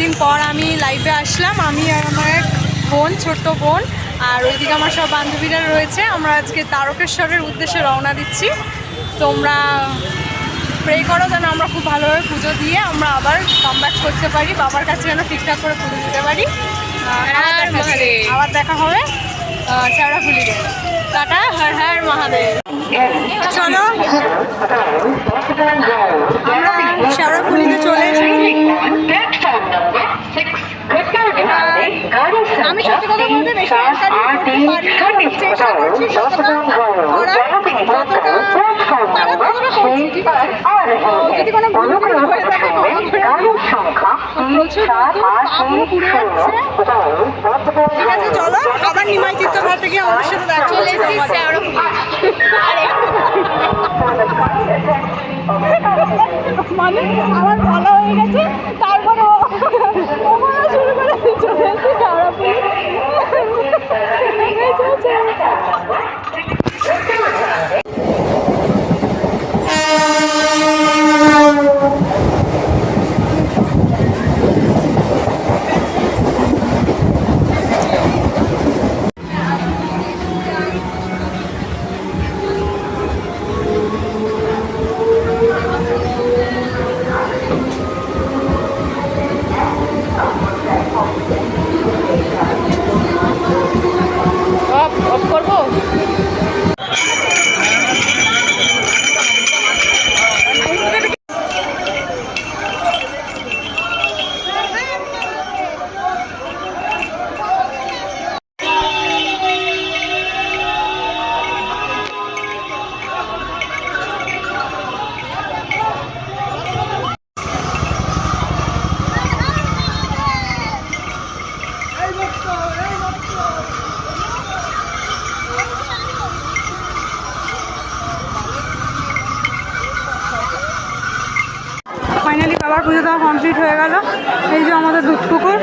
অনেকদিন পর আমি লাইভে আসলাম, আমি আর আমার এক বোন, ছোট্ট বোন, আর ওইদিকে আমার সব বান্ধবীরা রয়েছে। আমরা আজকে তারকেশ্বরের উদ্দেশ্যে রওনা দিচ্ছি। তোমরা প্রে করো যেন আমরা খুব ভালোভাবে পুজো দিয়ে আমরা আবার কামব্যাক করতে পারি, বাবার কাছে যেন ঠিকঠাক করে পুজো দিতে পারি। আবার দেখা হবে শেওড়াফুলিতে। টাটা, হর হর মহাদেব। চলো আমরা শেওড়াফুলিতে চলে এসেছি। আমি সত্যি কথা বলতে বেশি চেষ্টা করছি যদি কোনো ভুল হয়ে থাকে প্রচুর পুড়ে যাচ্ছে। ঠিক আছে, চলো আবার নিমাই তীর্থঘাটে গিয়ে আমার সাথে দেখা চলে এসেছি। মানে আমার বলা হয়ে গেছে, তারপরে শুরু করে চলে এসেছি শেওড়াফুলি। ফাইনালি বাবার পুজো দেওয়া কমপ্লিট হয়ে গেল। এই যে আমাদের দুধ পুকুর।